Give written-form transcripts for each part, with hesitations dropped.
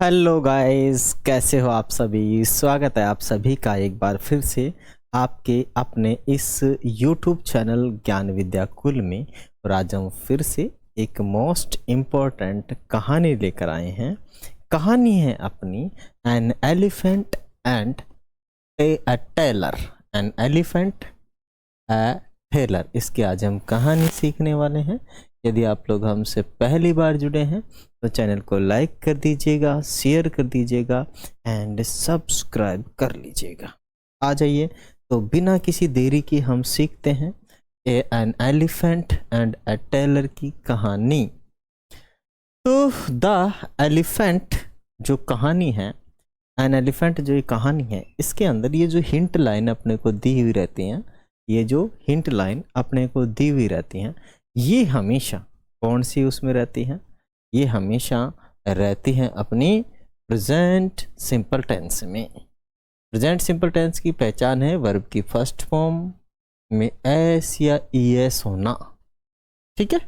Hello guys, कैसे हो आप सभी। स्वागत है आप सभी का एक बार फिर से आपके अपने इस YouTube चैनल ज्ञान विद्या कुल में। और आज हम फिर से एक मोस्ट इम्पोर्टेंट कहानी लेकर आए हैं। कहानी है अपनी an elephant and a tailor. An elephant a tailor, इसकी आज हम कहानी सीखने वाले हैं। यदि आप लोग हमसे पहली बार जुड़े हैं तो चैनल को लाइक कर दीजिएगा, शेयर कर दीजिएगा एंड सब्सक्राइब कर लीजिएगा। आ जाइए, तो बिना किसी देरी की हम सीखते हैं N elephant and a tailor की कहानी। तो द एलिफेंट जो कहानी है, एन एलिफेंट जो ये कहानी है, इसके अंदर ये जो हिंट लाइन अपने को दी हुई रहती हैं, ये जो हिंट लाइन अपने को दी हुई रहती हैं, ये हमेशा कौन सी उसमें रहती हैं? ये हमेशा रहती हैं अपनी प्रेजेंट सिंपल टेंस में। प्रेजेंट सिंपल टेंस की पहचान है वर्ब की फर्स्ट फॉर्म में एस या ईएस होना, ठीक है,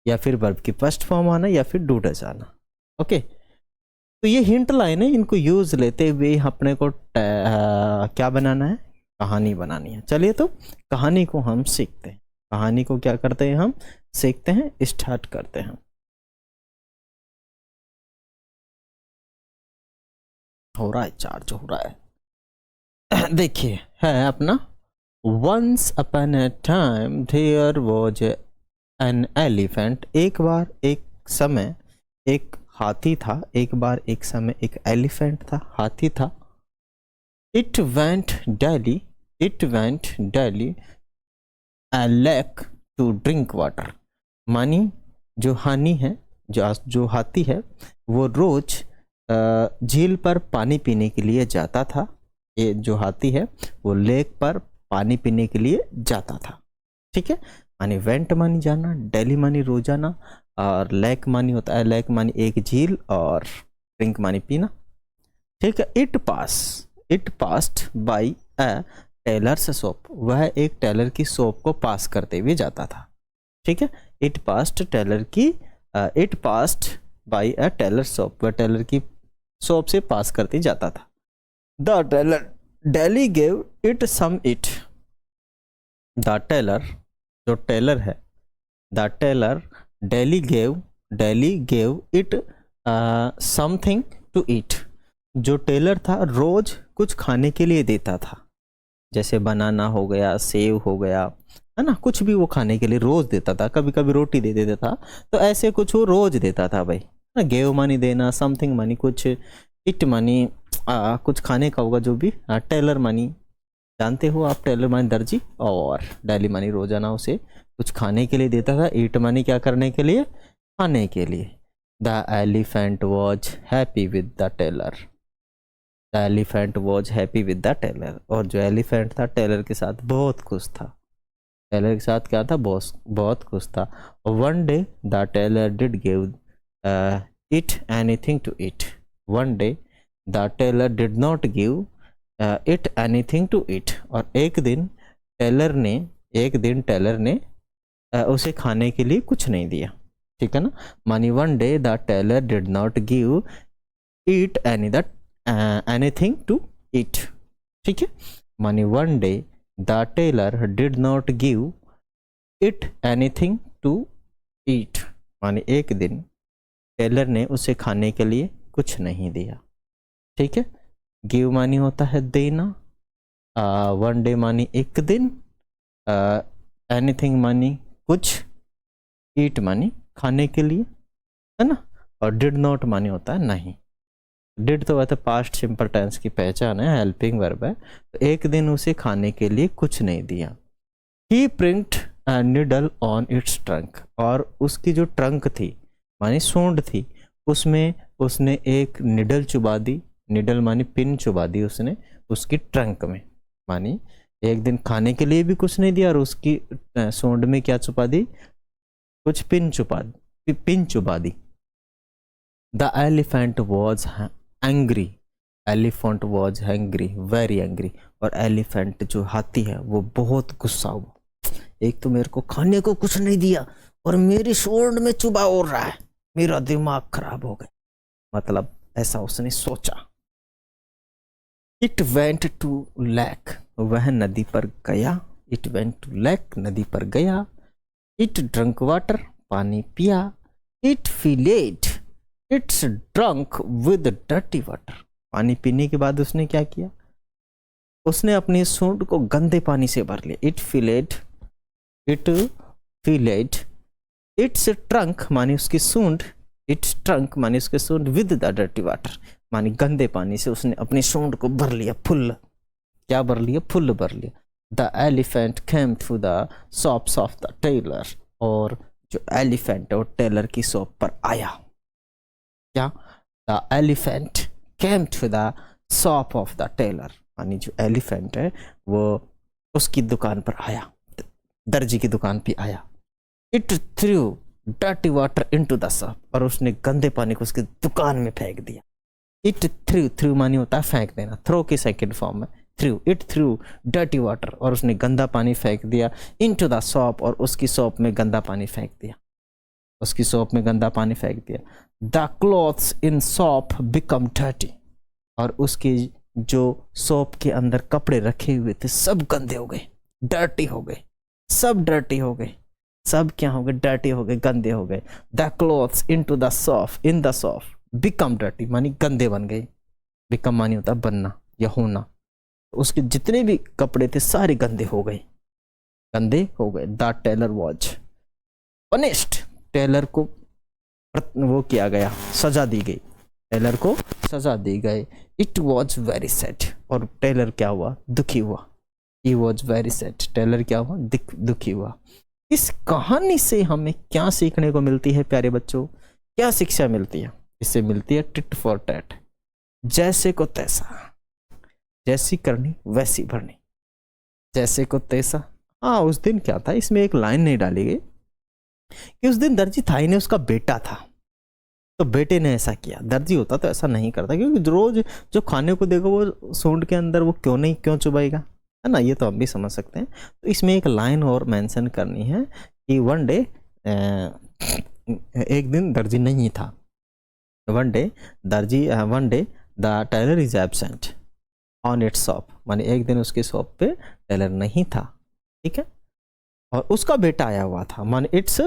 या फिर वर्ब की फर्स्ट फॉर्म आना या फिर डू डज आना। ओके, तो ये हिंट लाइन है, इनको यूज लेते हुए अपने को क्या बनाना है? कहानी बनानी है। चलिए, तो कहानी को हम सीखते हैं। कहानी को क्या करते हैं? हम सीखते हैं, स्टार्ट करते हैं। हो रहा है, चार्ज हो रहा है। देखिए, है अपना once upon a time there was an elephant. एक बार एक समय एक हाथी था। एक बार एक समय एक एलिफेंट था, हाथी था। It went daily a lake to drink water। मानी जो हानी है, जो हाथी है, वो रोज झील पर पानी पीने के लिए जाता था। ये जो हाथी है वो लेक पर पानी पीने के लिए जाता था, ठीक है। मानी वेंट मानी जाना, डेली मानी रोजाना, और लेक मानी होता है, लेक मानी एक झील, और ड्रिंक मानी पीना, ठीक है। It passed by a tailor's shop. वह एक टेलर की शॉप को पास करते हुए जाता था, ठीक है। It passed by a tailor shop. वह टेलर की शॉप से पास करते जाता था। The tailor daily gave it some it. The tailor, जो टेलर है, the tailor daily gave it something to eat. जो टेलर था रोज कुछ खाने के लिए देता था, जैसे बनाना हो गया, सेव हो गया, है ना, कुछ भी वो खाने के लिए रोज देता था। कभी कभी रोटी दे देता था, तो ऐसे कुछ वो रोज देता था भाई। ना, गेव मानी देना, समथिंग मानी कुछ, इट मानी कुछ खाने का होगा जो भी। टेलर मानी जानते हो आप, टेलर मानी दर्जी, और डेली मानी रोजाना उसे कुछ खाने के लिए देता था। ईट मानी क्या करने के लिए? खाने के लिए। The elephant was happy with the tailor. The elephant was happy with the tailor. और जो एलिफेंट था टेलर के साथ बहुत खुश था। टेलर के साथ क्या था? बहुत खुश था। One day the tailor did give it anything to it. One day the tailor did not give it anything to it. और एक दिन टेलर ने उसे खाने के लिए कुछ नहीं दिया, ठीक है ना। मानी one day the tailor did not give it anything to it, ठीक है। मानी one day the tailor did not give it anything to eat. मानी एक दिन टेलर ने उसे खाने के लिए कुछ नहीं दिया, ठीक है। गिव मानी होता है देना, वन डे मानी एक दिन, एनीथिंग मानी कुछ, ईट मानी खाने के लिए, है ना। और डिड नॉट मानी होता है नहीं। डिड तो वह पास्ट सिंपल टेंस की पहचान है, हेल्पिंग वर्ब है। तो एक दिन उसे खाने के लिए कुछ नहीं दिया। He print needle on its trunk. और उसकी जो ट्रंक थी मानी सूंड थी, उसमें उसने एक निडल चुबा दी। निडल मानी पिन चुबा दी उसने उसकी ट्रंक में। मानी एक दिन खाने के लिए भी कुछ नहीं दिया और उसकी सूंड में क्या छुपा दी? कुछ पिन चुबा दी। The elephant was angry. Elephant was hungry, very angry. और एलिफेंट जो हाथी है वो बहुत गुस्सा हुआ। एक तो मेरे को खाने को कुछ नहीं दिया और मेरी सूंड में चुबा उड़ रहा है, मेरा दिमाग खराब हो गया। मतलब ऐसा उसने सोचा। इट वेंट टू लेक, वह नदी पर गया। इट वेंट टू लेक, नदी पर गया। इट ड्रंक वाटर, पानी पिया। It filled it's drunk with dirty water, पानी पीने के बाद उसने क्या किया, उसने अपनी सूंड को गंदे पानी से भर लिया। इट फिलेड इट्स ट्रंक मानी उसकी सूंड, इट्स ट्रंक मानी उसके सूंड विद द डर्टी वाटर मानी गंदे पानी से उसने अपनी सूंड को भर लिया, फुल। क्या भर लिया? फुल भर लिया। The elephant came to the shops of the tailor, और जो एलिफेंट है वो टेलर की शॉप पर आया। क्या? The elephant came to the shop of the tailor, यानी जो एलिफेंट है वो उसकी दुकान पर आया, दर्जी की दुकान पे आया। It through dirty water into the shop, और उसने गंदे पानी को उसकी दुकान में फेंक दिया। इट थ्रू मानी होता है फेंक देना, थ्रो की सेकंड फॉर्म में through. It through dirty water, और उसने गंदा पानी फेंक दिया। इनटू द शॉप, और उसकी शॉप में गंदा पानी फेंक दिया, उसकी शॉप में गंदा पानी फेंक दिया। The clothes in shop become dirty, और उसकी जो शॉप के अंदर कपड़े रखे हुए थे सब गंदे हो गए, डर्टी हो गए, सब डर्टी हो गए, सब क्या हो गए? डर्टी हो गए, गंदे हो गए। The clothes into the shop, in the shop become dirty मानी गंदे बन गए। बिकम मानी होता बनना या होना, उसके जितने भी कपड़े थे सारे गंदे हो गए, गंदे हो गए। The tailor was punished, tailor को वो किया गया, सजा दी गई, टेलर को सजा दी गई। इट वॉज वेरी सैड, और टेलर क्या हुआ? दुखी हुआ। He was very sad, tailor क्या हुआ? दुखी हुआ। इस कहानी से हमें क्या सीखने को मिलती है प्यारे बच्चों? क्या शिक्षा मिलती है? इससे मिलती है टिट फॉर टैट, जैसे को तैसा, जैसी करनी वैसी भरनी, जैसे को तैसा। हाँ, उस दिन क्या था, इसमें एक लाइन नहीं डाली गई कि उस दिन दर्जी था ही नहीं, उसका बेटा था, तो बेटे ने ऐसा किया। दर्जी होता तो ऐसा नहीं करता, क्योंकि रोज जो खाने को देगा वो सूंड के अंदर वो क्यों चुभाएगा, है ना? ये तो हम भी समझ सकते हैं। तो इसमें एक लाइन और मेंशन करनी है कि वन डे, एक दिन दर्जी नहीं था। One day the tailor is absent on its shop, माने एक दिन उसकी शॉप पे टेलर नहीं था, ठीक है, और उसका बेटा आया हुआ था, माने इट्स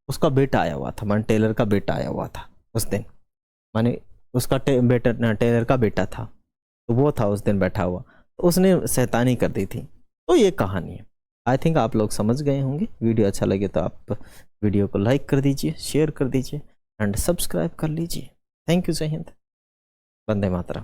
उसका बेटा आया हुआ था, माने टेलर का बेटा आया हुआ था उस दिन, माने उसका बेटा टेलर का बेटा था, तो वो था उस दिन बैठा हुआ, तो उसने शैतानी कर दी थी। तो ये कहानी है। आई थिंक आप लोग समझ गए होंगे। वीडियो अच्छा लगे तो आप वीडियो को लाइक कर दीजिए, शेयर कर दीजिए एंड सब्सक्राइब कर लीजिए। थैंक यू, जय हिंद, वंदे मातरम।